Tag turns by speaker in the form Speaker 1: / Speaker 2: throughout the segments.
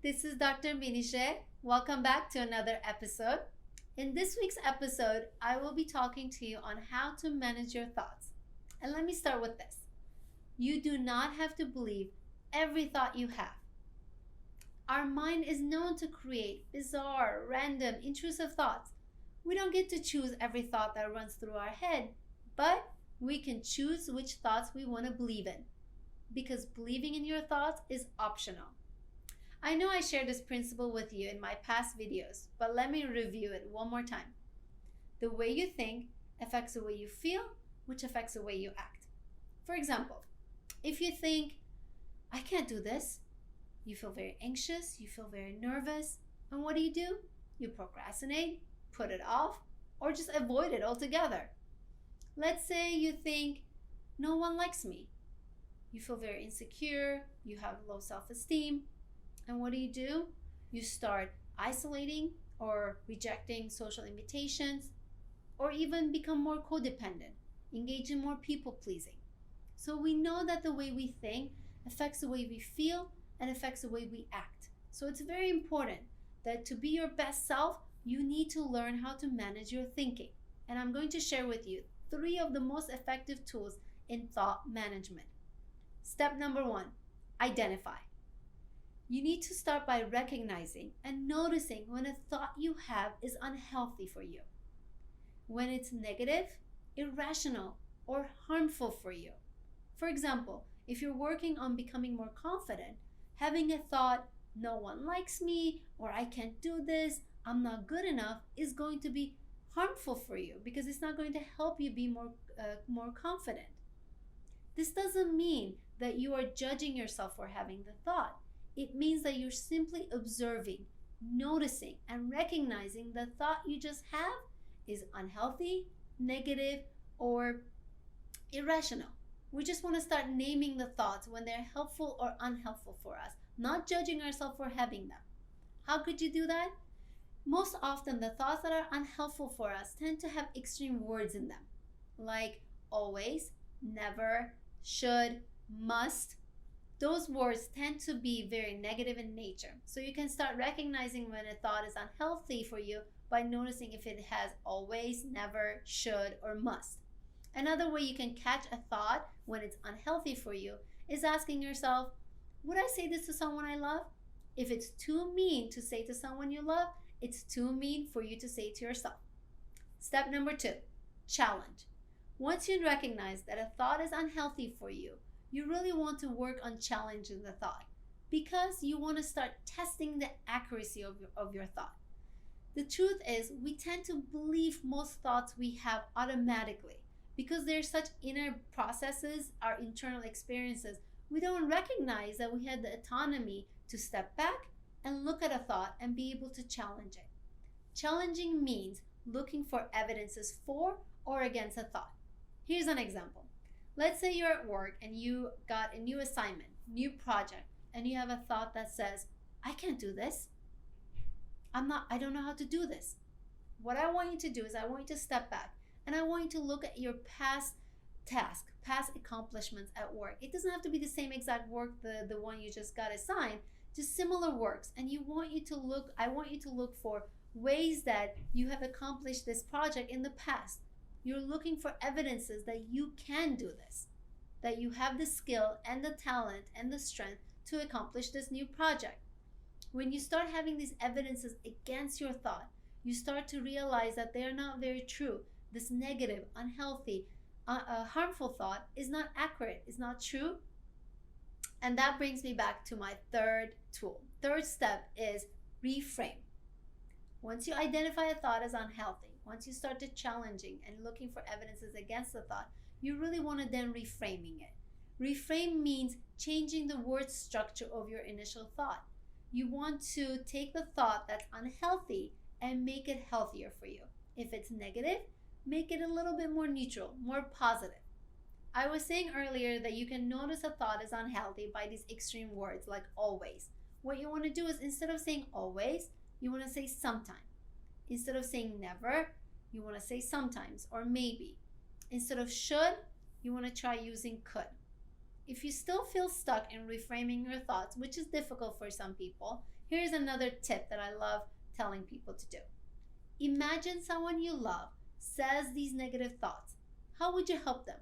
Speaker 1: This is Dr. Menije. Welcome back to another episode. In this week's episode, I will be talking to you on how to manage your thoughts. And let me start with this. You do not have to believe every thought you have. Our mind is known to create bizarre, random, intrusive thoughts. We don't get to choose every thought that runs through our head, but we can choose which thoughts we want to believe in, because believing in your thoughts is optional. I know I shared this principle with you in my past videos, but let me review it one more time. The way you think affects the way you feel, which affects the way you act. For example, if you think, I can't do this, you feel very anxious, you feel very nervous, and what do? You procrastinate, put it off, or just avoid it altogether. Let's say you think, no one likes me. You feel very insecure, you have low self-esteem, and what do? You start isolating or rejecting social invitations, or even become more codependent, engage in more people-pleasing. So we know that the way we think affects the way we feel and affects the way we act. So it's very important that to be your best self, you need to learn how to manage your thinking. And I'm going to share with you 3 of the most effective tools in thought management. Step number 1, identify. You need to start by recognizing and noticing when a thought you have is unhealthy for you, when it's negative, irrational, or harmful for you. For example, if you're working on becoming more confident, having a thought, no one likes me, or I can't do this, I'm not good enough, is going to be harmful for you because it's not going to help you be more confident. This doesn't mean that you are judging yourself for having the thought. It means that you're simply observing, noticing, and recognizing the thought you just have is unhealthy, negative, or irrational. We just want to start naming the thoughts when they're helpful or unhelpful for us, not judging ourselves for having them. How could you do that? Most often, the thoughts that are unhelpful for us tend to have extreme words in them, like always, never, should, must. Those words tend to be very negative in nature. So you can start recognizing when a thought is unhealthy for you by noticing if it has always, never, should, or must. Another way you can catch a thought when it's unhealthy for you is asking yourself, would I say this to someone I love? If it's too mean to say to someone you love, it's too mean for you to say to yourself. Step number 2, challenge. Once you recognize that a thought is unhealthy for you, you really want to work on challenging the thought because you want to start testing the accuracy of your thought. The truth is, we tend to believe most thoughts we have automatically because they're such inner processes, our internal experiences. We don't recognize that we had the autonomy to step back and look at a thought and be able to challenge it. Challenging means looking for evidences for or against a thought. Here's an example. Let's say you're at work and you got a new assignment, new project, and you have a thought that says, I can't do this. I don't know how to do this. What I want you to do is I want you to step back and I want you to look at your past task, past accomplishments at work. It doesn't have to be the same exact work, the one you just got assigned, just similar works. And I want you to look for ways that you have accomplished this project in the past. You're looking for evidences that you can do this, that you have the skill and the talent and the strength to accomplish this new project. When you start having these evidences against your thought, you start to realize that they are not very true. This negative, unhealthy, harmful thought is not accurate, is not true. And that brings me back to my 3rd tool. 3rd step is reframe. Once you identify a thought as unhealthy, once you start to challenging and looking for evidences against the thought, you really want to then reframing it. Reframe means changing the word structure of your initial thought. You want to take the thought that's unhealthy and make it healthier for you. If it's negative, make it a little bit more neutral, more positive. I was saying earlier that you can notice a thought is unhealthy by these extreme words like always. What you want to do is instead of saying always, you want to say sometime. Instead of saying never, you want to say sometimes or maybe. Instead of should, you want to try using could. If you still feel stuck in reframing your thoughts, which is difficult for some people, Here's another tip that I love telling people to do. Imagine someone you love says these negative thoughts. How would you help them?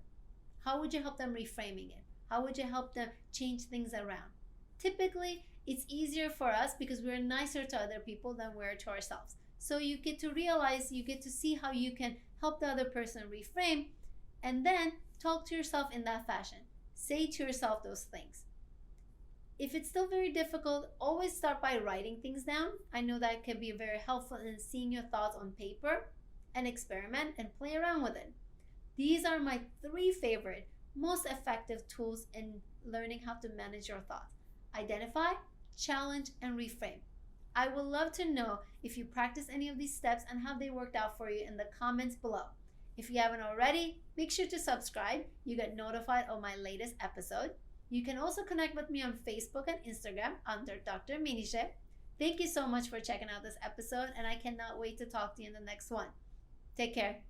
Speaker 1: How would you help them reframing it? How would you help them change things around? Typically, it's easier for us because we're nicer to other people than we're to ourselves. So you get to realize, you get to see how you can help the other person reframe, and then talk to yourself in that fashion. Say to yourself those things. If it's still very difficult, always start by writing things down. I know that can be very helpful in seeing your thoughts on paper, and experiment and play around with it. These are my 3 favorite, most effective tools in learning how to manage your thoughts. Identify, challenge, and reframe. I would love to know if you practice any of these steps and how they worked out for you in the comments below. If you haven't already, make sure to subscribe. You get notified of my latest episode. You can also connect with me on Facebook and Instagram under Dr. Menije. Thank you so much for checking out this episode, and I cannot wait to talk to you in the next one. Take care.